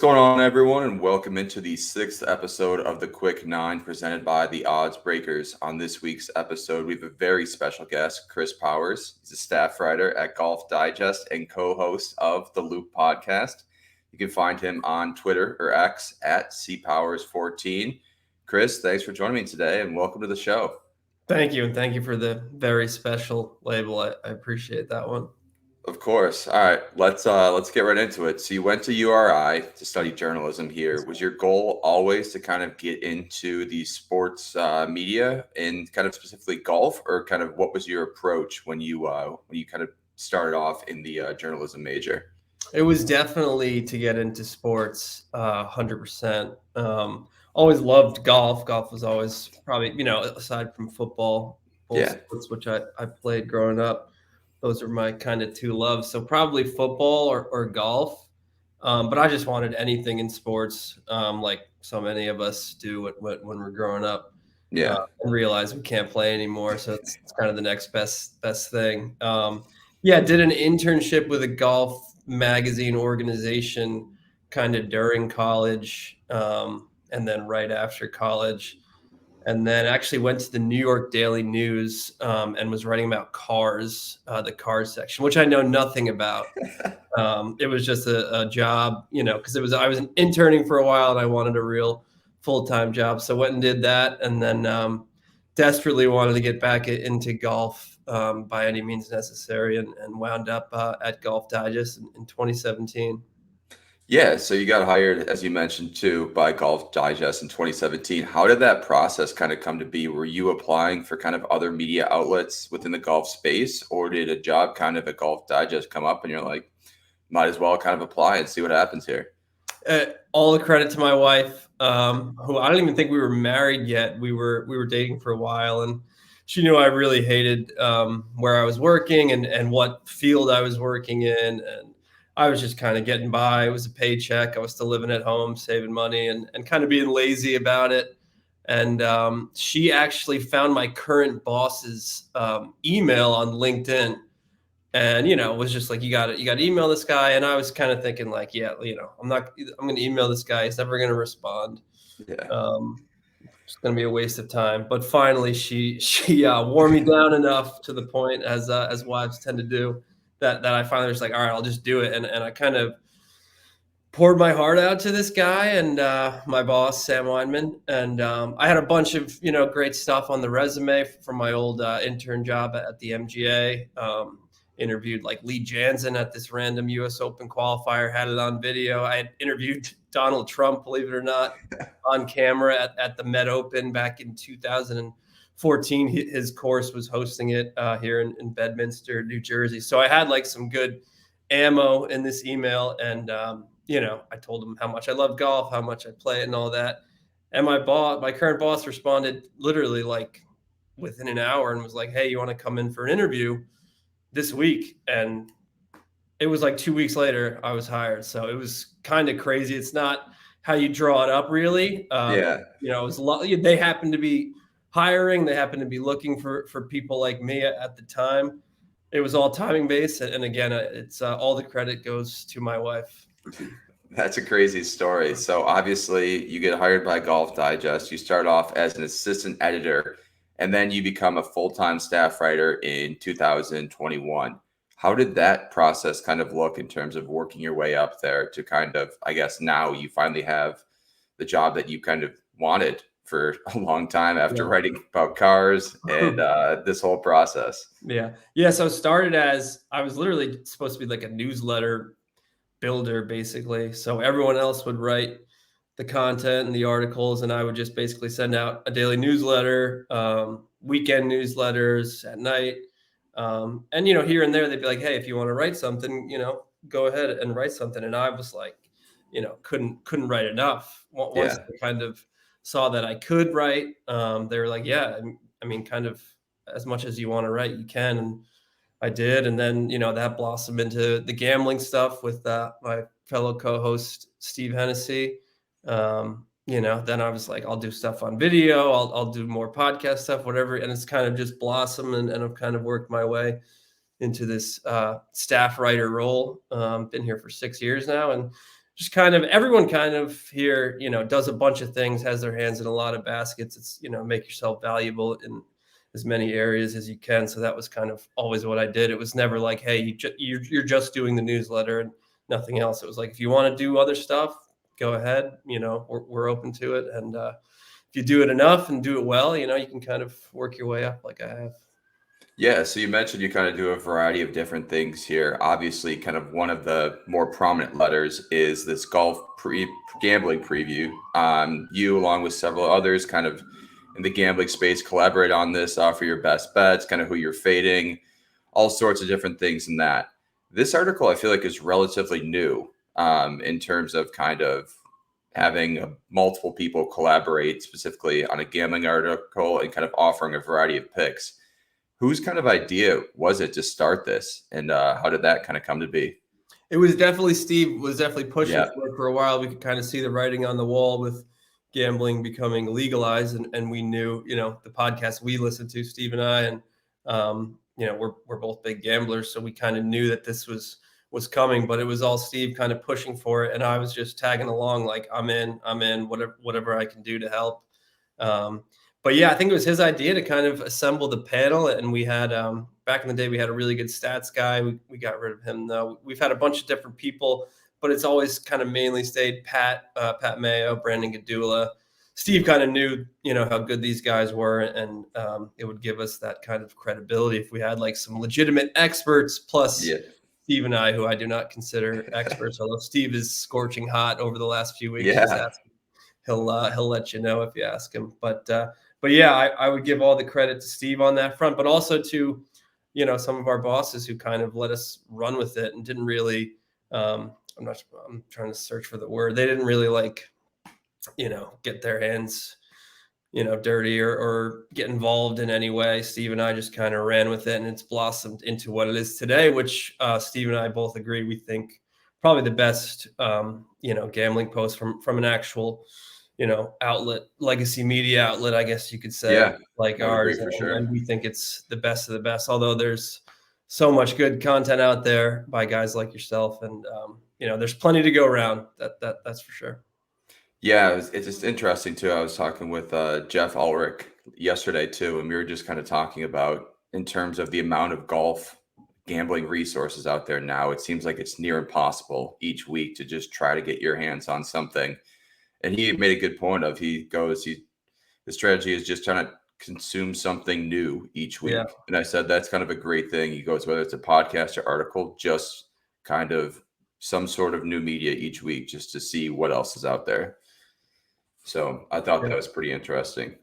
going on, everyone, and welcome into the sixth episode of the Quick Nine presented by the Odds Breakers. On this week's episode, we have a very special guest, Chris Powers. He's a staff writer at Golf Digest and co-host of the Loop podcast. You can find him on Twitter or X at cpowers14. Chris, thanks for joining me today, and welcome to the show. Thank you, and thank you for the very special label. I appreciate that one. Of course. All right, let's get right into it. So you went to URI to study journalism here. Was your goal always to kind of get into the sports media and kind of specifically golf, or kind of what was your approach when you kind of started off in the journalism major? It was definitely to get into sports, 100%. Always loved golf. Golf was always probably, aside from football, both sports, which I played growing up. Those are my kind of two loves. So probably football or golf. But I just wanted anything in sports, like so many of us do when we're growing up. Yeah. And realize we can't play anymore. So it's kind of the next best thing. Did an internship with a golf magazine organization kind of during college, and then right after college. And then actually went to the New York Daily News and was writing about cars, the cars section, which I know nothing about. It was just a job, because I was interning for a while and I wanted a real full-time job. So went and did that, and then desperately wanted to get back into golf by any means necessary, and wound up at Golf Digest in 2017. Yeah, so you got hired, as you mentioned, too, by Golf Digest in 2017. How did that process kind of come to be? Were you applying for kind of other media outlets within the golf space, or did a job kind of at Golf Digest come up and you're like, might as well kind of apply and see what happens here? All the credit to my wife, who I don't even think we were married yet. We were dating for a while, and she knew I really hated where I was working and what field I was working in, and I was just kind of getting by. It was a paycheck. I was still living at home, saving money, and kind of being lazy about it. And she actually found my current boss's email on LinkedIn, and was just like, you got to email this guy. And I was kind of thinking like, I'm going to email this guy. He's never going to respond. Yeah. It's going to be a waste of time. But finally, she wore me down enough, to the point, as wives tend to do, that I finally was like, all right, I'll just do it. And I kind of poured my heart out to this guy and my boss, Sam Weinman. And I had a bunch of, great stuff on the resume from my old intern job at the MGA. Interviewed like Lee Janzen at this random US Open qualifier, had it on video. I had interviewed Donald Trump, believe it or not, on camera at the Met Open back in 2014. His course was hosting it here in Bedminster, New Jersey. So I had like some good ammo in this email, and I told him how much I love golf, how much I play it, and all that. And my current boss, responded literally like within an hour and was like, "Hey, you want to come in for an interview this week?" And it was like 2 weeks later, I was hired. So it was kind of crazy. It's not how you draw it up, really. It was they happened to be hiring. They happened to be looking for people like me at the time. It was all timing based. And again, it's all the credit goes to my wife. That's a crazy story. So obviously you get hired by Golf Digest. You start off as an assistant editor, and then you become a full-time staff writer in 2021. How did that process kind of look in terms of working your way up there to kind of, I guess now you finally have the job that you kind of wanted for a long time after writing about cars and this whole process? Yeah. So it started as, I was literally supposed to be like a newsletter builder, basically. So everyone else would write the content and the articles, and I would just basically send out a daily newsletter, weekend newsletters at night. And, here and there, they'd be like, "Hey, if you want to write something, go ahead and write something." And I was like, couldn't write enough. Once they kind of saw that I could write, they were like, "Yeah, I mean, kind of as much as you want to write, you can." And I did. And then, that blossomed into the gambling stuff with my fellow co-host, Steve Hennessy. Then I was like, I'll do stuff on video. I'll do more podcast stuff, whatever. And it's kind of just blossomed, and I've kind of worked my way into this staff writer role. Been here for 6 years now, and just kind of everyone kind of here, does a bunch of things, has their hands in a lot of baskets. It's, make yourself valuable in as many areas as you can. So that was kind of always what I did. It was never like, hey, you're just doing the newsletter and nothing else. It was like, if you want to do other stuff, go ahead. We're open to it. And if you do it enough and do it well, you can kind of work your way up like I have. Yeah, so you mentioned you kind of do a variety of different things here. Obviously, kind of one of the more prominent letters is this gambling preview. You, along with several others, kind of in the gambling space, collaborate on this, offer your best bets, kind of who you're fading, all sorts of different things in that. This article, I feel like, is relatively new in terms of kind of having multiple people collaborate specifically on a gambling article and kind of offering a variety of picks. Whose kind of idea was it to start this, and how did that kind of come to be? It was definitely Steve was definitely pushing Yeah. for a while. We could kind of see the writing on the wall with gambling becoming legalized, and we knew, the podcast we listened to, Steve and I, and we're both big gamblers, so we kind of knew that this was coming. But it was all Steve kind of pushing for it, and I was just tagging along, like I'm in, whatever I can do to help. But yeah, I think it was his idea to kind of assemble the panel. And we had, back in the day, we had a really good stats guy. We got rid of him though. We've had a bunch of different people, but it's always kind of mainly stayed Pat Mayo, Brandon Gadula. Steve kind of knew, how good these guys were, and it would give us that kind of credibility if we had like some legitimate experts plus Steve and I, who I do not consider experts, although Steve is scorching hot over the last few weeks. Yeah. He'll let you know if you ask him. But yeah, I would give all the credit to Steve on that front, but also to, some of our bosses who kind of let us run with it and didn't really, I'm trying to search for the word. They didn't really get their hands, dirty or get involved in any way. Steve and I just kind of ran with it, and it's blossomed into what it is today, which Steve and I both agree we think probably the best, gambling post from an actual, outlet, legacy media outlet, I guess you could say, like ours. For sure. And we think it's the best of the best, although there's so much good content out there by guys like yourself. And, there's plenty to go around. That's for sure. Yeah, it's just interesting too. I was talking with Jeff Ulrich yesterday too, and we were just kind of talking about in terms of the amount of golf gambling resources out there now. It seems like it's near impossible each week to just try to get your hands on something. And he made a good point of the strategy is just trying to consume something new each week. Yeah. And I said, that's kind of a great thing. He goes, whether it's a podcast or article, just kind of some sort of new media each week, just to see what else is out there. So I thought that was pretty interesting.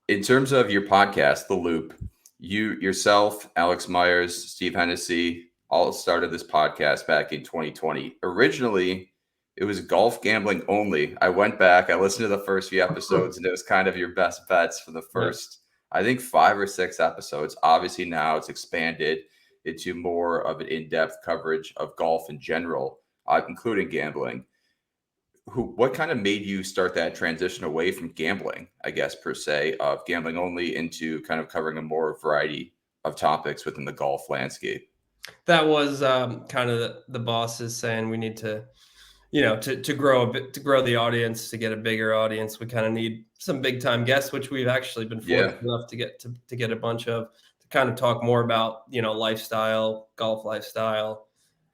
In terms of your podcast, The Loop, you yourself, Alex Myers, Steve Hennessy, all started this podcast back in 2020. Originally, it was golf gambling only. I went back, I listened to the first few episodes, and it was kind of your best bets for the first, I think, 5 or 6 episodes. Obviously, now it's expanded into more of an in-depth coverage of golf in general, including gambling. What kind of made you start that transition away from gambling, I guess, per se, of gambling only into kind of covering a more variety of topics within the golf landscape? That was kind of the bosses saying we need to, to grow a bit, to grow the audience, to get a bigger audience. We kind of need some big time guests, which we've actually been fortunate enough to get a bunch of, to kind of talk more about, lifestyle, golf lifestyle,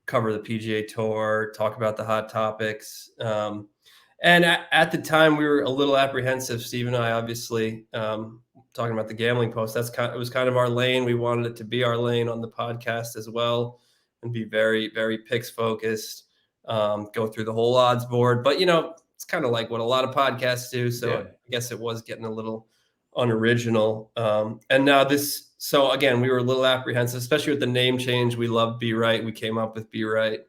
cover the PGA Tour, talk about the hot topics. And at the time, we were a little apprehensive. Steve and I, obviously, talking about the gambling post. It was kind of our lane. We wanted it to be our lane on the podcast as well, and be very, very picks focused. Go through the whole odds board, but it's kind of like what a lot of podcasts do. So I guess it was getting a little unoriginal. And now so again, we were a little apprehensive, especially with the name change. We love Be Right. We came up with Be Right.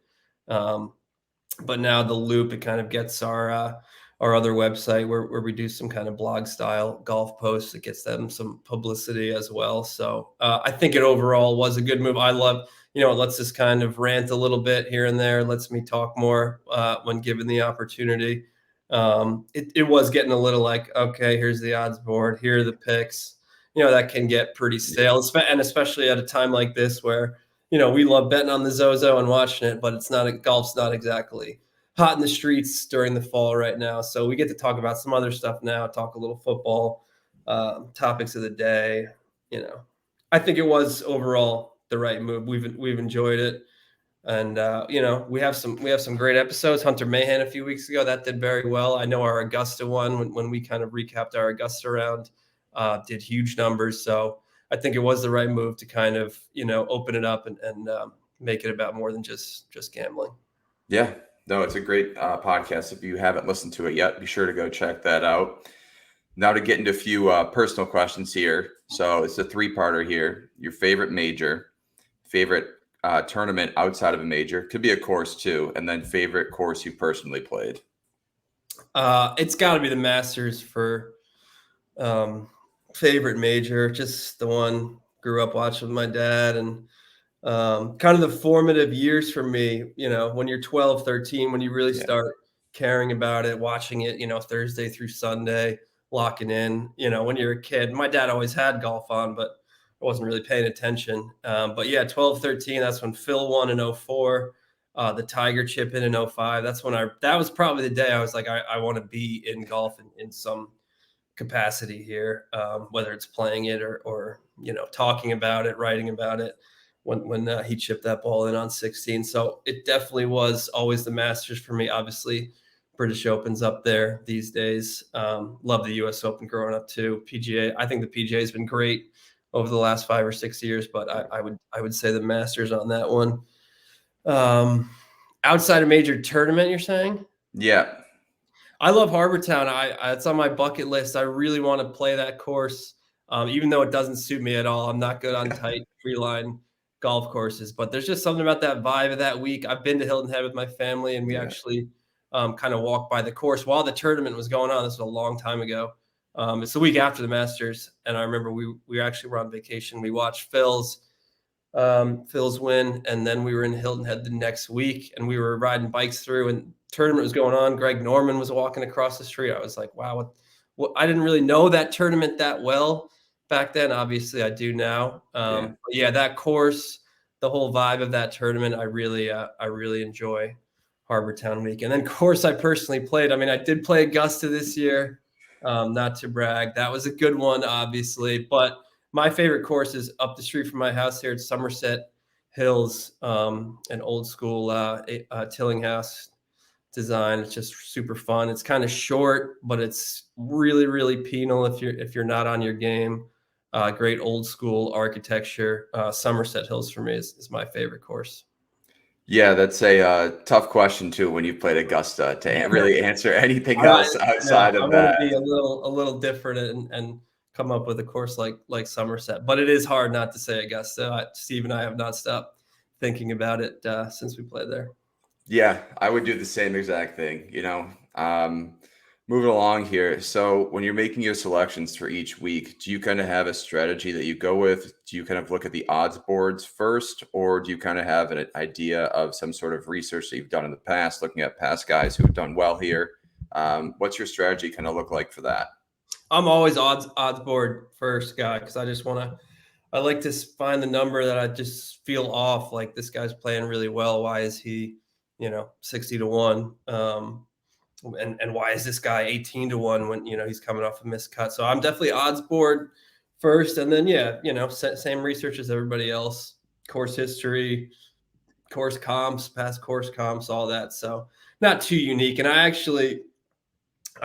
But now The Loop, it kind of gets our other website where we do some kind of blog style golf posts. It gets them some publicity as well. So I think it overall was a good move. I love, it lets us kind of rant a little bit here and there, lets me talk more when given the opportunity. It was getting a little like, okay, here's the odds board, here are the picks. That can get pretty stale, and especially at a time like this where, we love betting on the Zozo and watching it, but golf's not exactly hot in the streets during the fall right now. So we get to talk about some other stuff now, talk a little football, topics of the day. I think it was overall the right move. We've enjoyed it. And we have some great episodes. Hunter Mahan a few weeks ago that did very well. I know our Augusta one when we kind of recapped our Augusta round did huge numbers. So I think it was the right move to kind of open it up and make it about more than just gambling. Yeah, no, it's a great podcast. If you haven't listened to it yet, be sure to go check that out. Now to get into a few personal questions here. So it's a three-parter here. Your favorite major, favorite tournament outside of a major, could be a course too, and then favorite course you personally played. It's got to be the Masters for favorite major. Just the one grew up watching with my dad, and kind of the formative years for me. When you're 12, 13, when you really start caring about it, watching it, Thursday through Sunday, locking in. When you're a kid, my dad always had golf on, but I wasn't really paying attention. But yeah, 12, 13, that's when Phil won in 04, the Tiger chip in 05. That was probably the day I was like, I want to be in golf in some capacity here, whether it's playing it or talking about it, writing about it when he chipped that ball in on 16. So it definitely was always the Masters for me. Obviously, British Open's up there these days. Love the US Open growing up too. PGA, I think the PGA has been great over the last 5 or 6 years, but I would say the Masters on that one. Outside a major tournament, you're saying? Yeah. I love Harbortown. It's on my bucket list. I really want to play that course, even though it doesn't suit me at all. I'm not good on tight tree-line golf courses, but there's just something about that vibe of that week. I've been to Hilton Head with my family, and we actually kind of walked by the course while the tournament was going on. This was a long time ago. It's the week after the Masters, and I remember we actually were on vacation. We watched Phil's win, and then we were in Hilton Head the next week, and we were riding bikes through, and tournament was going on. Greg Norman was walking across the street. I was like, wow, what I didn't really know that tournament that well back then. Obviously I do now. That course, the whole vibe of that tournament, I really enjoy Harbortown week. And then course I personally played. I mean, I did play Augusta this year, not to brag. That was a good one, obviously, but my favorite course is up the street from my house here at Somerset Hills, an old school Tillinghast design. It's just super fun. It's kind of short, but it's really, really penal if you're not on your game. Great old school architecture. Somerset Hills for me is my favorite course. Yeah, that's a tough question too when you played Augusta to really answer anything else outside of that. I want to be a little different and come up with a course like Somerset, but it is hard not to say Augusta. Steve and I have not stopped thinking about it since we played there. Yeah, I would do the same exact thing, moving along here. So when you're making your selections for each week, do you kind of have a strategy that you go with? Do you kind of look at the odds boards first, or do you kind of have an idea of some sort of research that you've done in the past, looking at past guys who have done well here? What's your strategy kind of look like for that? I'm always odds board first guy, because I like to find the number that I just feel off. Like, this guy's playing really well. Why is he 60 to 1? And why is this guy 18 to 1 when he's coming off a missed cut? So I'm definitely odds board first, and then same research as everybody else, course history, course comps, past course comps, all that. So not too unique. And I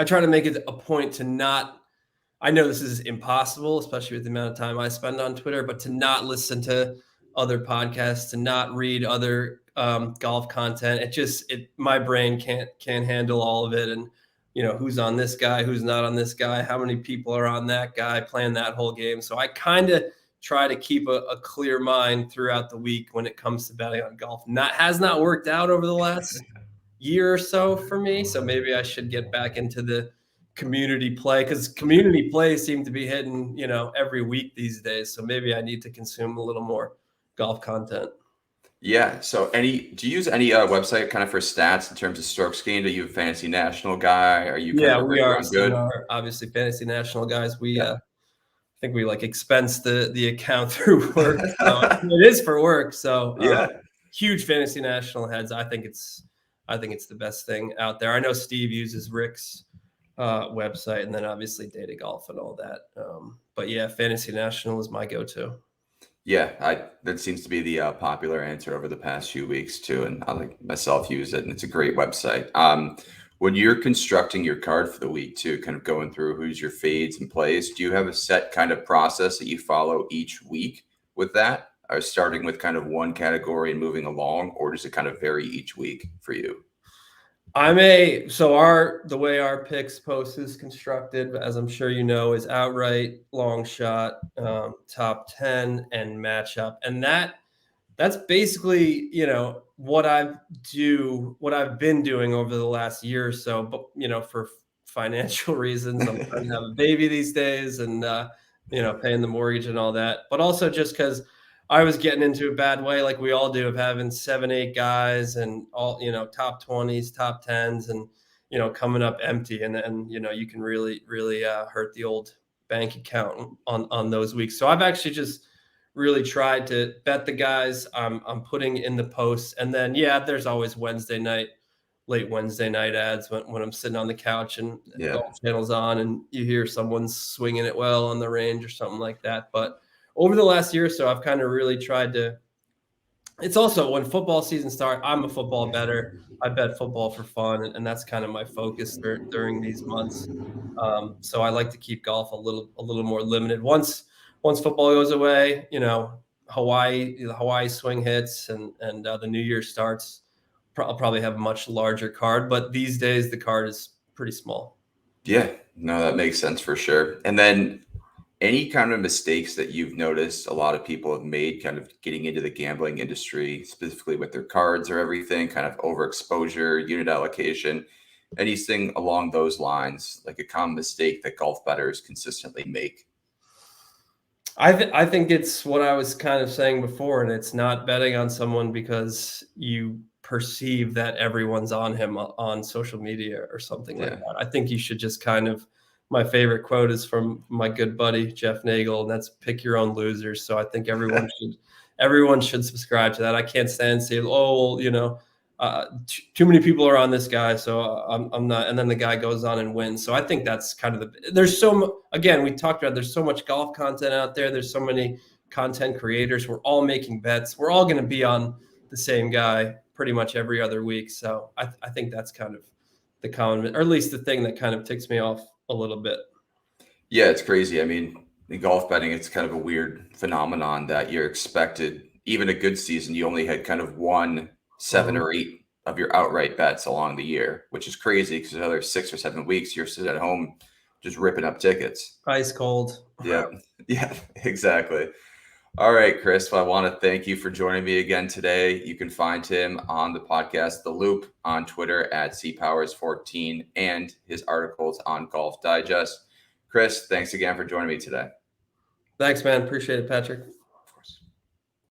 try to make it a point to not, I know this is impossible, especially with the amount of time I spend on Twitter, but to not listen to other podcasts, to not read other golf content. My brain can't handle all of it. And, who's on this guy, who's not on this guy, how many people are on that guy playing that whole game. So I kind of try to keep a clear mind throughout the week when it comes to betting on golf. Has not worked out over the last year or so for me. So maybe I should get back into the community play, because community plays seem to be hitting, every week these days. So maybe I need to consume a little more golf content. Yeah. So do you use any website kind of for stats in terms of strokes gained? Are you a Fantasy National guy? Are you kind of we are good? Obviously Fantasy National guys. We I think we expense the account through work. So it is for work. So huge Fantasy National heads. I think it's I think it's the best thing out there. I know Steve uses Rick's website, and then obviously Data Golf and all that. But yeah, Fantasy National is my go-to. Yeah, that seems to be the popular answer over the past few weeks too, and I like myself use it, and it's a great website. When you're constructing your card for the week too, kind of going through who's your fades and plays, do you have a set kind of process that you follow each week with that, or starting with kind of one category and moving along, or does it kind of vary each week for you? The way our picks post is constructed, as I'm sure you know, is outright, long shot, top 10, and matchup. And that's basically, what I've been doing over the last year or so. But for financial reasons, I'm trying to have a baby these days, and paying the mortgage and all that. But also just because I was getting into a bad way, like we all do, of having 7, 8 guys and all, top 20s, top 10s, and coming up empty, and you can really, really hurt the old bank account on those weeks. So I've actually just really tried to bet the guys I'm putting in the posts, and then there's always late Wednesday night ads when I'm sitting on the couch and Golf Channel's on, and you hear someone swinging it well on the range or something like that. But over the last year or so, I've kind of really tried to. It's also when football season starts, I'm a football bettor. I bet football for fun, and that's kind of my focus during these months. So I like to keep golf a little more limited. Once football goes away, the Hawaii swing hits, and the new year starts. I'll probably have a much larger card, but these days the card is pretty small. Yeah, no, that makes sense for sure. And then any kind of mistakes that you've noticed a lot of people have made kind of getting into the gambling industry, specifically with their cards or everything, kind of overexposure, unit allocation, anything along those lines, like a common mistake that golf bettors consistently make? I think it's what I was kind of saying before, and it's not betting on someone because you perceive that everyone's on him on social media or something like that. I think you should just kind of. My favorite quote is from my good buddy Jeff Nagel, and that's "pick your own losers." So I think everyone should subscribe to that. I can't stand saying, "Oh, well, too many people are on this guy, so I'm not." And then the guy goes on and wins. So I think that's kind of again, we talked about there's so much golf content out there. There's so many content creators. We're all making bets. We're all going to be on the same guy pretty much every other week. So I think that's kind of the common, or at least the thing that kind of ticks me off a little bit. Yeah, it's crazy. I mean, in golf betting, it's kind of a weird phenomenon that you're expected, even a good season, you only had kind of won 7 or 8 of your outright bets along the year, which is crazy because the other 6 or 7 weeks you're sitting at home just ripping up tickets. Ice cold. Yeah. Yeah, exactly. All right, Chris. Well, I want to thank you for joining me again today. You can find him on the podcast The Loop on Twitter at cpowers14 and his articles on Golf Digest. Chris, thanks again for joining me today. Thanks, man. Appreciate it, Patrick.